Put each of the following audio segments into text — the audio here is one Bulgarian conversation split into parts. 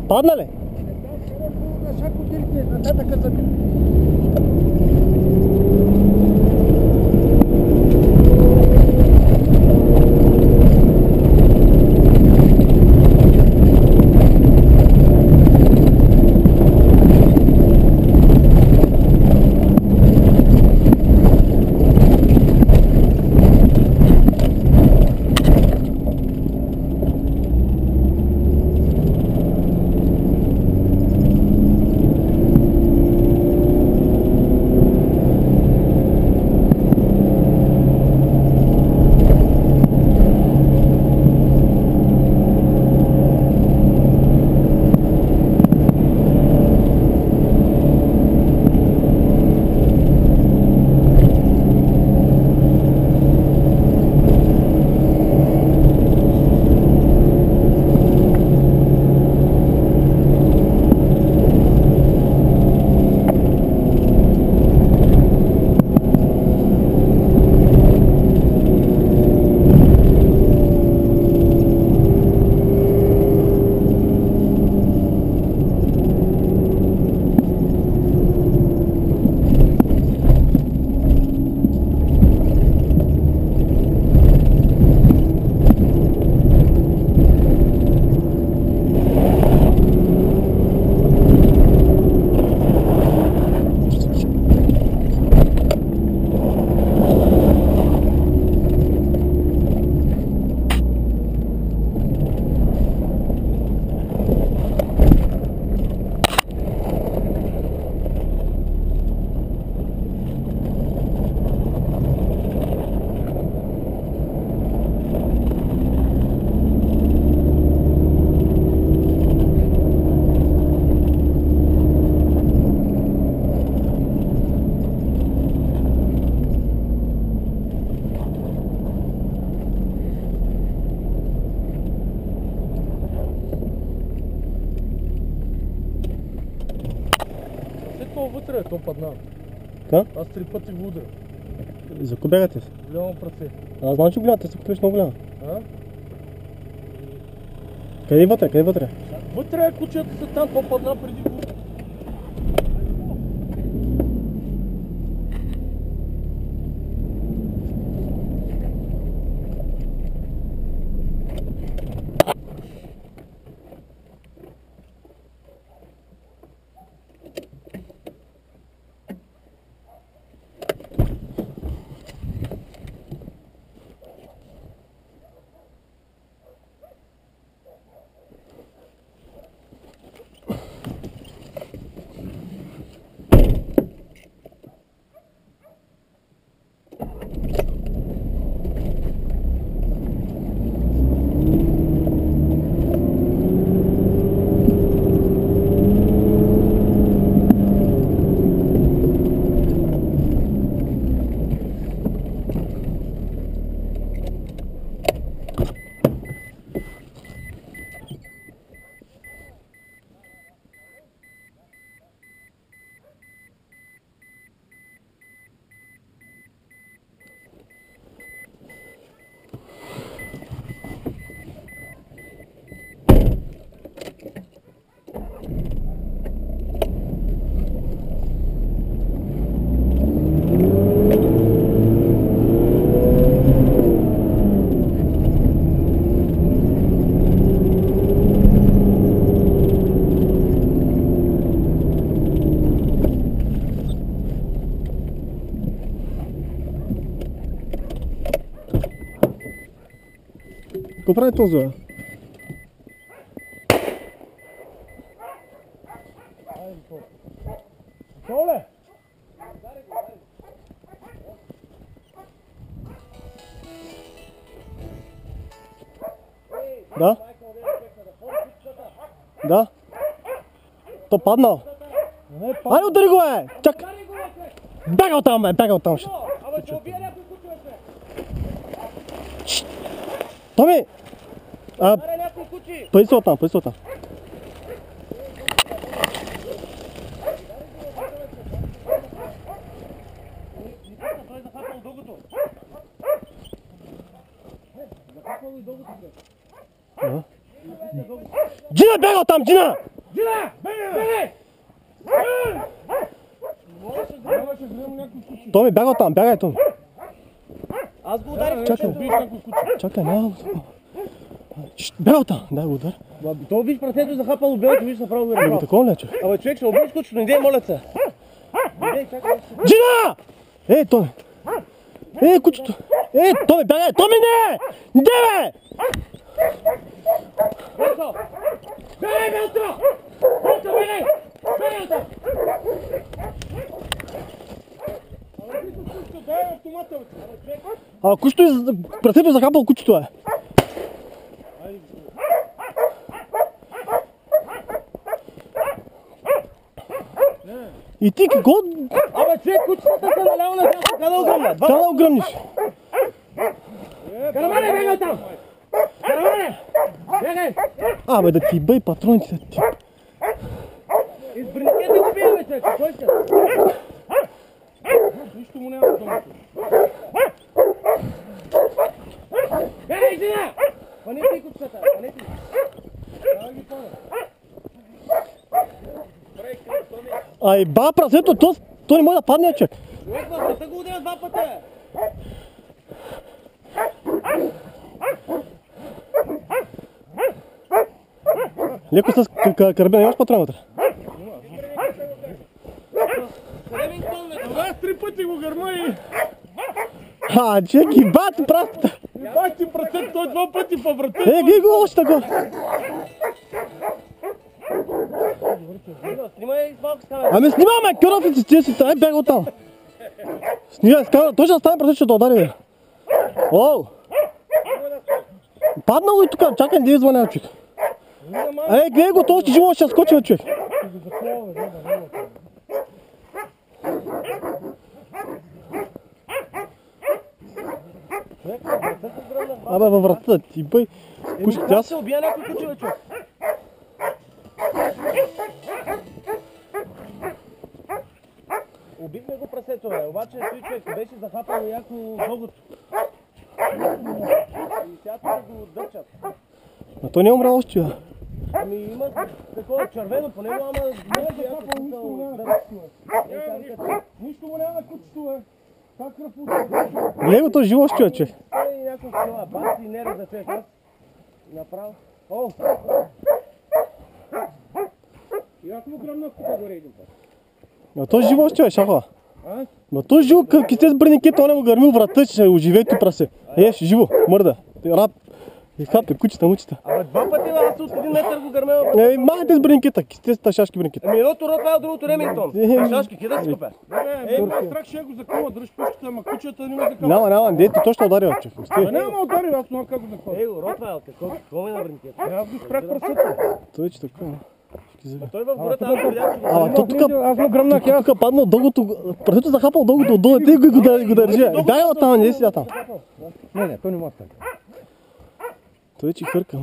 Падна ли? На шако директно, нататък за мен. Вътре е то падна. Ка? Аз 3 пъти го удря. За кой бягате се? Голямо праце. Аз знам, че голямата се купиш много голяма. А? Къде е вътре? Къде е вътре? Вътре е кучета са там, то падна преди го. Какво прави този? Соле! Да? Да? То паднал. Айде удари го, бе! Чак! Бяга оттам, бе! Бяга оттам! Абе, че убия някой куче, бе! Томи! Аре, някой куче! Пъй се оттам, пъй се оттам. Той захапал дългото. Захапал и дългото, бе. Джина, бяга оттам, Джина! Жена! Бегай! Томи, бяга оттам, бягай, Томи. Аз го ударих. Чакай, няма. Бяга оттам, дай го удар. То виж прасето захапало белото, виж направо го Ами ръкав. такова не, че. Абе човек ще убиш кучето, не дей, моля се. Идей, чакай. Жена! Томи. Кучето. Томи, бягай! Томи, не! Не, бе! Белто! Бегай, Белто! Белто, бегай! Бегай оттам! Кучето прасето захапало кучето, е. И ти какво? Абе човек, кучетата са наляво на тях, къде огръмна? Трябва да огръмниш. Караване, бегай оттам! Караване! Бегай! Абе да ти бъй патроните ти. Из бриникета го биеме, човек, кой ще? Нищо му няма домато. Бегай, жена! Панете и кучетата, панете. Трябва ги пълна. Ай, ба, прасето, то не може да падне, човек. Човек, въздата го удря два пъти. Леко с карабина, имаш патрон вътре? Аз 3 пъти го гърма и... Чеки, бати прасата. Бати прасет, той 2 пъти по врата. Гледай го още тако. Снимай малко с камера. Ами снимаме, кюрофици, ти си, ай бяга оттам. Снимай с камера, той ще стане прасет, ще да удари, бе. Оу! Паднало и тук, чакай, не извъня, човек. Гледай го, то още живо ще скочи, бе, човек. Абе, във вратата ти бъй. Пушки, Как се убия някой куче, бе, човек? Убихме го прасето, бе, обаче той човек беше захапал яко дългото. И сега да го дърчат. А той не е умрял още, бе. Ами има такова червено по него, ама не е захапал нищо. Нищо му няма на кучето, бе. Как ръпута? Гледай го, той живо още, бе, човек. Той няколко кила, бати и нерв за човек, аз направо. О! И аз му гръмнах тук горе един път. А той живо още, бе, шахва. Ма той живо, кисте с бреникет, той не му гърмил врата, че ще оживее ти прасе. Ще живо, мърда. Рап. И хапе, кучета, мучета. Абе 2 пъти, бе, аз от 1 метър го гърмела. Махайте с бреникета, кисте с шашки бренкет. Ами едното Ротвайл, другото Ремингтон. Шашки, кида си купе. Ма страх ще го закова, дръж пушката, ама кучета не ме закова. Няма, дете, той ще удари, човек. А няма удари, аз много как го закова. Его, Ротвайл, какво ме на бринкет? Аз го спрях пръсето. Той че така. Той в гората, аз видях, че го Ама то тук, Аз му гръмнах аз. тук паднал дългото, прасето захапал дългото отдолу, ти го държи. Дай го там, не си там. Не, той не може така. Той че хърка.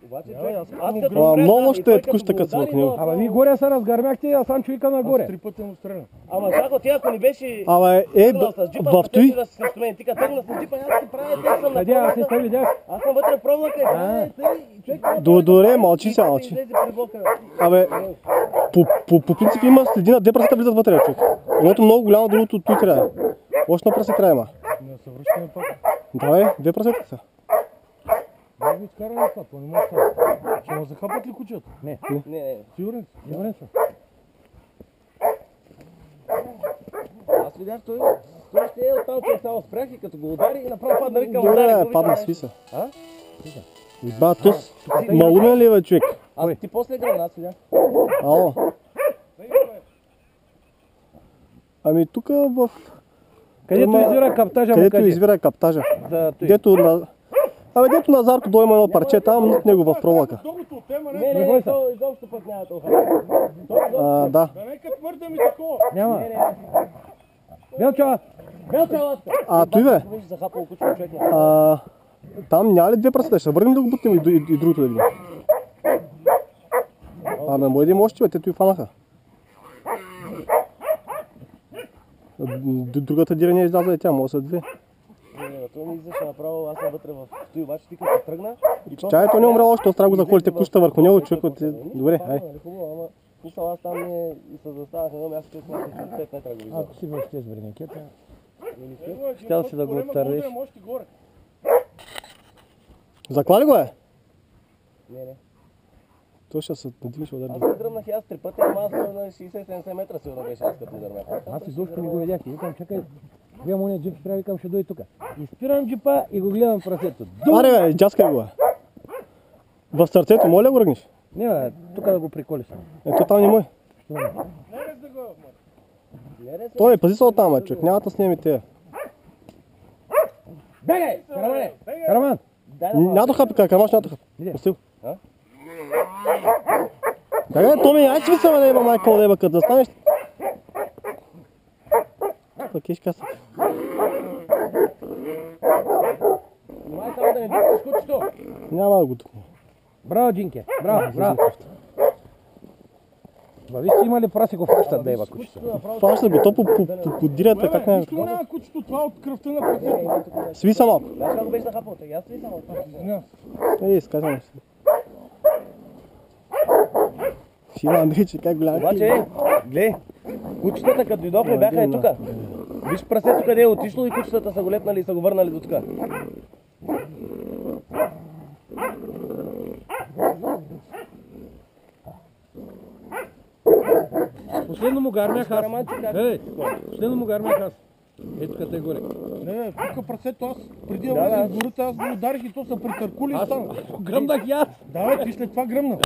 обаче той, аз като Много ще е кучета като са в него. Ама вие горе се разгърмяхте, а сам човека нагоре. Аз 3 пъти му стрелям. Ама чако, ти ако ни беше... Абе, в той... Да се срещу мен, ти като тръгна с джипа, аз ти правя, ти съм на Къде, аз не проволака. те видях. Аз съм вътре в проволака и човек... Добре, мълчи се, мълчи. Излезе при блока. Абе, по принцип има следина, две прасета влизат вътре, човек. Едното много голямо, другото той трябва. Още на прасе трябва има. Не се връщаме пак. Давай, две прасета са. Да го изкараме това, то не може това. Ще му захапат ли кучето? Не. Не. Сигурен си? Сигурен съм. Аз видях той ще е оттам, че е само спрях и като го удари и направо падна, викам удари. Добре, падна свиса. И ба, тус, малумен ли бе, човек? Аз ти после гръмна, аз видях. Ало. Ами тук в... Където извира каптажа, му Където кажи. извира каптажа. За той. Дето на... Абе, дето на Зарко дой има едно парче, там над него в проволака. Другото от тема, Не, бой се. то изобщо пък няма толкова. Да. Да нека твърда ми такова. Няма. Белча, Белча, Той бе, беше захапал кучето човек. там няма ли две прасета? Ще върнем да го бутнем и другото да видим. Аме, му един още, бе, те той фанаха. Другата дира не изляза и тя, може да са две. Той ми излизаше направо, аз съм вътре в стои, обаче ти като тръгна и то... Чай, той не умря още, страх го заколите кучета върху него, човек от... Добре, ай. Хубаво, ама смисъл аз там не и се заставах на едно място, че смятам, че 5 метра го виждам. Ако си беше с бренекета, Щял си да го оттървиш. Заклали го е? Не. Той ще се надигнеш удар. Аз се дръмнах и аз 3 пъти, ама аз на 60-70 метра сигурно беше аз като удармях. аз изобщо не го видях и викам, чакай, гледам ония джип спря, викам, ще дойде тук. И спирам джипа и го гледам в прасето. Аре бе, джаскай го е. В сърцето, моля го ръгнеш? Не бе, тук да го приколиш. Ето там не мой. Той, пази се оттам, човек, няма да снеми те. Бегай! Карамане! Караман! Няма да хапи, карамаш няма да хапи. Иде. Пусти го. Бегай, Томи, ай че са да има майка да има като да станеш. Окей, ще каса. Май само да не дикаш кучето! Няма да го тук. Браво, Джинке! Браво, браво! Ба, виж, има ли прасико фащат да ева кучето? Фаща го, то по дирята, как не е. Нищо няма кучето, това от кръвта на прасето. Сви са малко. Знаеш как го беше захапал? Тъй аз ли само? Ей, скажам си. Ще имам вече, как гледаш. Обаче, гледай, кучетата като дойдохме бяха и тука. Виж прасето къде е отишло и кучетата са го лепнали и са го върнали до тука. Последно му гармях аз. Ей, последно му гармях аз. Ето къде горе. Не, тук прасето аз, преди да влезе в гората, аз го ударих и то се притъркули и Аз стана. гръмнах и аз. Да, ти след това гръмна.